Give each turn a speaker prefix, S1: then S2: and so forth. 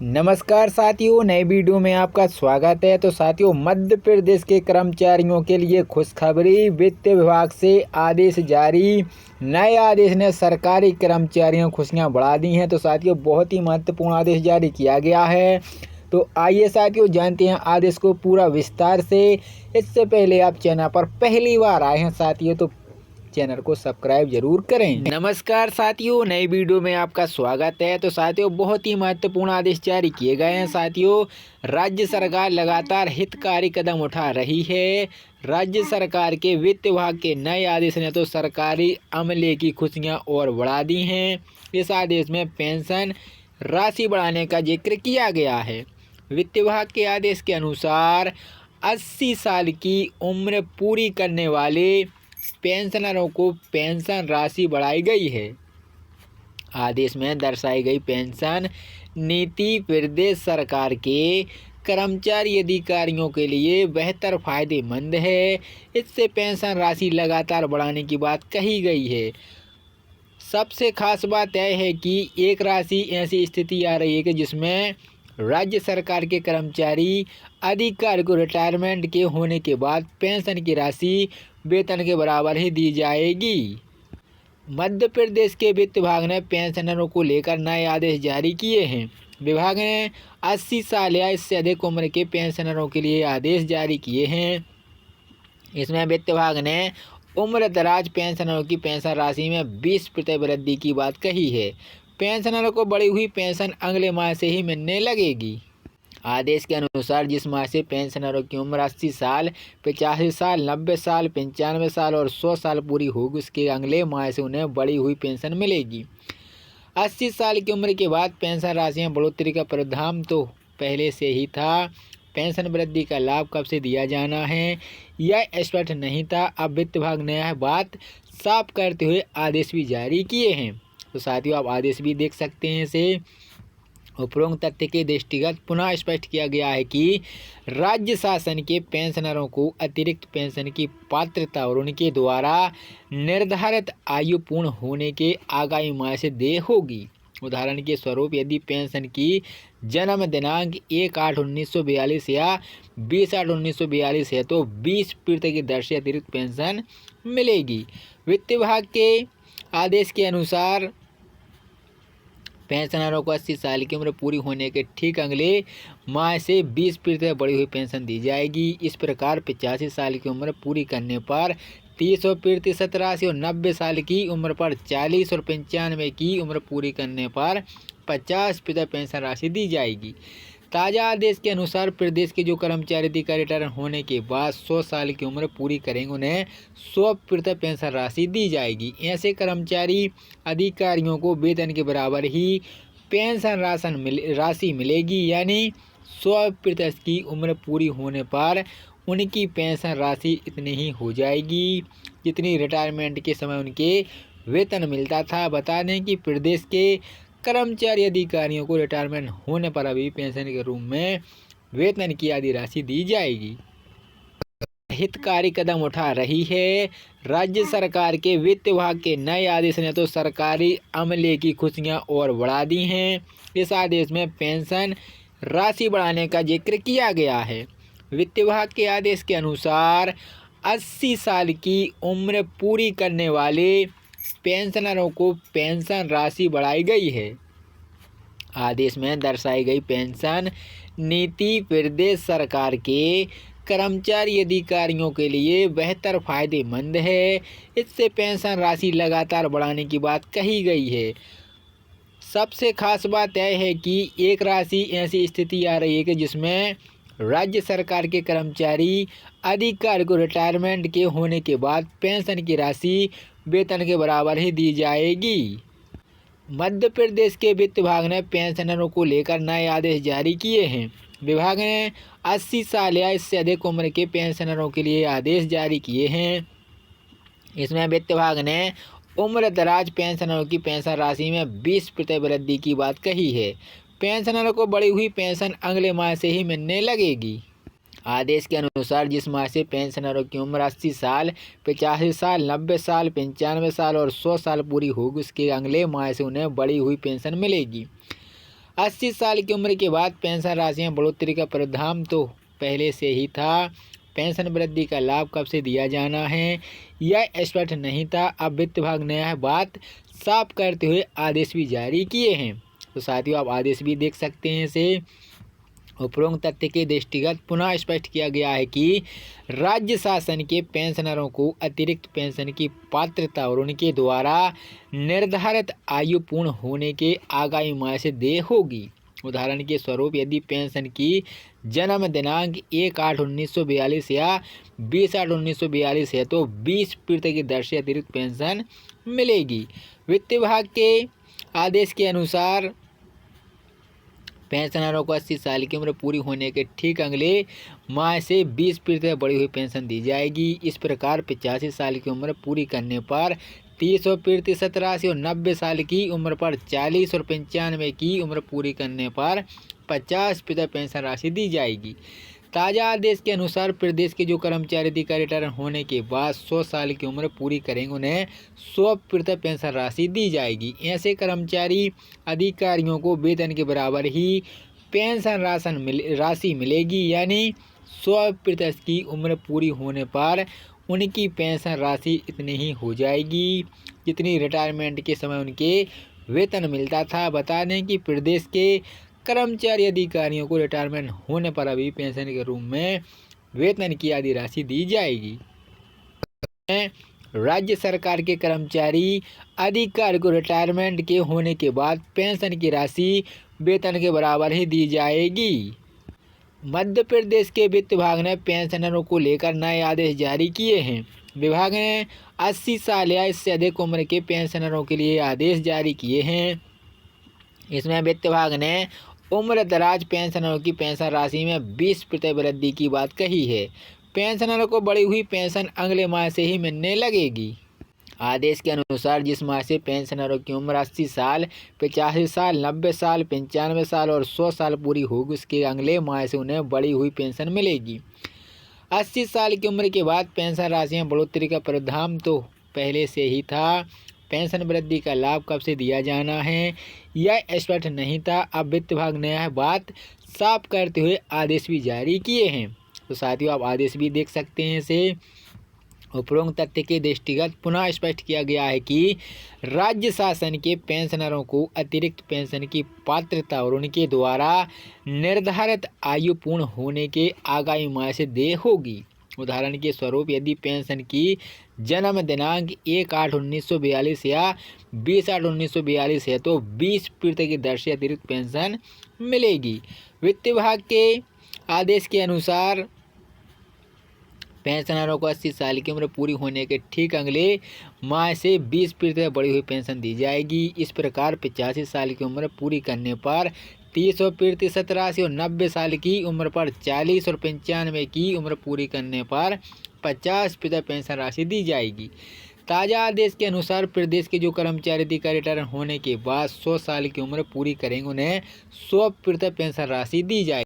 S1: नमस्कार साथियों, नए वीडियो में आपका स्वागत है। तो साथियों, मध्य प्रदेश के कर्मचारियों के लिए खुशखबरी। वित्त विभाग से आदेश जारी। नए आदेश ने सरकारी कर्मचारियों की खुशियां बढ़ा दी हैं। तो साथियों, बहुत ही महत्वपूर्ण आदेश जारी किया गया है। तो आइए साथियों, जानते हैं आदेश को पूरा विस्तार से। इससे पहले आप चैनल पर पहली बार आए हैं साथियों, तो चैनल को सब्सक्राइब जरूर करें। नमस्कार साथियों, नई वीडियो में आपका स्वागत है। तो साथियों, बहुत ही महत्वपूर्ण आदेश जारी किए गए हैं। साथियों, राज्य सरकार लगातार हितकारी कदम उठा रही है। राज्य सरकार के वित्त विभाग के नए आदेश ने तो सरकारी अमले की खुशियां और बढ़ा दी हैं। इस आदेश में पेंशन राशि बढ़ाने का जिक्र किया गया है। वित्त विभाग के आदेश के अनुसार 80 साल की उम्र पूरी करने वाले पेंशनरों को पेंशन राशि बढ़ाई गई है। आदेश में दर्शाई गई पेंशन नीति प्रदेश सरकार के कर्मचारी अधिकारियों के लिए बेहतर फायदेमंद है। इससे पेंशन राशि लगातार बढ़ाने की बात कही गई है। सबसे खास बात यह है कि एक राशि ऐसी स्थिति आ रही है कि जिसमें राज्य सरकार के कर्मचारी अधिकारी को रिटायरमेंट के होने के बाद पेंशन की राशि वेतन के बराबर ही दी जाएगी। मध्य प्रदेश के वित्त विभाग ने पेंशनरों को लेकर नए आदेश जारी किए हैं। विभाग ने 80 साल या इससे अधिक उम्र के पेंशनरों के लिए आदेश जारी किए हैं। इसमें वित्त विभाग ने उम्र दराज पेंशनरों की पेंशन राशि में 20% वृद्धि की बात कही है। पेंशनरों को बढ़ी हुई पेंशन अगले माह से ही मिलने लगेगी। आदेश के अनुसार जिस माह से पेंशनरों की उम्र 80 साल, 85 साल, 90 साल, 95 साल और 100 साल पूरी होगी, उसके अगले माह से उन्हें बढ़ी हुई पेंशन मिलेगी। 80 साल की उम्र के बाद पेंशन राशि में बढ़ोतरी का प्रावधान तो पहले से ही था। पेंशन वृद्धि का लाभ कब से दिया जाना है यह स्पष्ट नहीं था। अब वित्त विभाग ने यह बात साफ करते हुए आदेश भी जारी किए हैं। तो साथियों, आप आदेश भी देख सकते हैं। इसे उपरोक्त तथ्य के दृष्टिगत पुनः स्पष्ट किया गया है कि राज्य शासन के पेंशनरों को अतिरिक्त पेंशन की पात्रता और उनके द्वारा निर्धारित आयु पूर्ण होने के आगामी माह से देय होगी। उदाहरण के स्वरूप, यदि पेंशन की जन्म दिनांक 1/8/1942 या 20/8/1942 है तो 20% की दर से अतिरिक्त पेंशन मिलेगी। वित्त विभाग के आदेश के अनुसार पेंशनरों को 80 साल की उम्र पूरी होने के ठीक अगले माह से 20% बढ़ी हुई पेंशन दी जाएगी। इस प्रकार 85 साल की उम्र पूरी करने पर 30% राशि और 90 साल की उम्र पर 40 और 95 की उम्र पूरी करने पर 50% पेंशन राशि दी जाएगी। ताज़ा आदेश के अनुसार प्रदेश के जो कर्मचारी अधिकारी रिटायर होने के बाद 100 साल की उम्र पूरी करेंगे, उन्हें 100% पेंशन राशि दी जाएगी। ऐसे कर्मचारी अधिकारियों को वेतन के बराबर ही पेंशन राशि मिलेगी, यानी 100% की उम्र पूरी होने पर उनकी पेंशन राशि इतनी ही हो जाएगी जितनी रिटायरमेंट के समय उनके वेतन मिलता था। बता दें कि प्रदेश के कर्मचारी अधिकारियों को रिटायरमेंट होने पर अभी पेंशन के रूप में वेतन की आधी राशि दी जाएगी। हितकारी कदम उठा रही है राज्य सरकार के वित्त विभाग के नए आदेश ने तो सरकारी अमले की खुशियां और बढ़ा दी हैं। इस आदेश में पेंशन राशि बढ़ाने का जिक्र किया गया है। वित्त विभाग के आदेश के अनुसार 80 साल की उम्र पूरी करने वाले पेंशनरों को पेंशन राशि बढ़ाई गई है। आदेश में दर्शाई गई पेंशन नीति प्रदेश सरकार के कर्मचारी अधिकारियों के लिए बेहतर फायदेमंद है। इससे पेंशन राशि लगातार बढ़ाने की बात कही गई है। सबसे खास बात यह है कि एक राशि ऐसी स्थिति आ रही है कि जिसमें राज्य सरकार के कर्मचारी अधिकारी को रिटायरमेंट के होने के बाद पेंशन की राशि वेतन के बराबर ही दी जाएगी। मध्य प्रदेश के वित्त विभाग ने पेंशनरों को लेकर नए आदेश जारी किए हैं। विभाग ने 80 साल या इससे अधिक उम्र के पेंशनरों के लिए आदेश जारी किए हैं। इसमें वित्त विभाग ने उम्र दराज पेंशनरों की पेंशन राशि में 20% वृद्धि की बात कही है। पेंशनरों को बढ़ी हुई पेंशन अगले माह से ही मिलने लगेगी। आदेश के अनुसार जिस माह से पेंशनरों की उम्र 80 साल, 85 साल, 90 साल, 95 साल और 100 साल पूरी होगी, उसके अगले माह से उन्हें बढ़ी हुई पेंशन मिलेगी। 80 साल की उम्र के बाद पेंशन राशि में बढ़ोतरी का प्रावधान तो पहले से ही था। पेंशन वृद्धि का लाभ कब से दिया जाना है यह स्पष्ट नहीं था। अब वित्त विभाग ने यह बात साफ करते हुए आदेश भी जारी किए हैं। तो साथियों आप आदेश भी देख सकते हैं। इसे उपरोक्त तथ्य के दृष्टिगत पुनः स्पष्ट किया गया है कि राज्य शासन के पेंशनरों को अतिरिक्त पेंशन की पात्रता और उनके द्वारा निर्धारित आयु पूर्ण होने के आगामी माह से देय होगी। उदाहरण के स्वरूप यदि पेंशन की जन्म दिनांक 1/8/1942 या 20/8/1942 है तो 20% की दर से अतिरिक्त पेंशन मिलेगी। वित्त विभाग के आदेश के अनुसार पेंशनरों को 80 साल की उम्र पूरी होने के ठीक अगले माह से 20% बढ़ी हुई पेंशन दी जाएगी। इस प्रकार 85 साल की उम्र पूरी करने पर 30% राशि और 90 साल की उम्र पर 40 और 95 की उम्र पूरी करने पर 50% पेंशन राशि दी जाएगी। ताज़ा आदेश के अनुसार प्रदेश के जो कर्मचारी अधिकारी रिटायर होने के बाद 100 साल की उम्र पूरी करेंगे उन्हें 100% पेंशन राशि दी जाएगी। ऐसे कर्मचारी अधिकारियों को वेतन के बराबर ही पेंशन राशि मिलेगी, यानी 100% की उम्र पूरी होने पर उनकी पेंशन राशि इतनी ही हो जाएगी जितनी रिटायरमेंट के समय उनके वेतन मिलता था। बता दें कि प्रदेश के कर्मचारी अधिकारियों को रिटायरमेंट होने पर अभी पेंशन के रूप में वेतन की आधी राशि दी जाएगी। राज्य सरकार के कर्मचारी अधिकारी को रिटायरमेंट के होने के बाद पेंशन की राशि वेतन के बराबर ही दी जाएगी। मध्य प्रदेश के वित्त विभाग ने पेंशनरों को लेकर नए आदेश जारी किए हैं। विभाग ने 80 साल या इससे अधिक उम्र के पेंशनरों के लिए आदेश जारी किए हैं। इसमें वित्त विभाग ने उम्र दराज पेंशनरों की पेंशन राशि में 20% वृद्धि की बात कही है। पेंशनरों को बढ़ी हुई पेंशन अगले माह से ही मिलने लगेगी। आदेश के अनुसार जिस माह से पेंशनरों की उम्र 80 साल, 85 साल, 90 साल, 95 साल और 100 साल पूरी होगी उसके अगले माह से उन्हें बढ़ी हुई पेंशन मिलेगी। 80 साल की उम्र के बाद पेंशन राशि में बढ़ोतरी का प्रावधान तो पहले से ही था। पेंशन वृद्धि का लाभ कब से दिया जाना है यह स्पष्ट नहीं था। अब वित्त विभाग ने यह बात साफ करते हुए आदेश भी जारी किए हैं। तो साथियों आप आदेश भी देख सकते हैं। इसे उपरोक्त तथ्य के दृष्टिगत पुनः स्पष्ट किया गया है कि राज्य शासन के पेंशनरों को अतिरिक्त पेंशन की पात्रता और उनके द्वारा निर्धारित आयु पूर्ण होने के आगामी माह से देय होगी। उदाहरण के स्वरूप यदि पेंशन की जन्म दिनांक 1/8/1942 या 20/8/1942 है तो 20% की दर से अतिरिक्त पेंशन मिलेगी। वित्त विभाग के आदेश के अनुसार पेंशनरों को 80 साल की उम्र पूरी होने के ठीक अगले माह से 20% बढ़ी हुई पेंशन दी जाएगी। इस प्रकार 85 साल की उम्र पूरी करने पर 30% राशि और 90 साल की उम्र पर 40 और 95 की उम्र पूरी करने पर 50% पेंशन राशि दी जाएगी। ताज़ा आदेश के अनुसार प्रदेश के जो कर्मचारी अधिकारी रिटायर होने के बाद 100 साल की उम्र पूरी करेंगे उन्हें 100% पेंशन राशि दी जाएगी।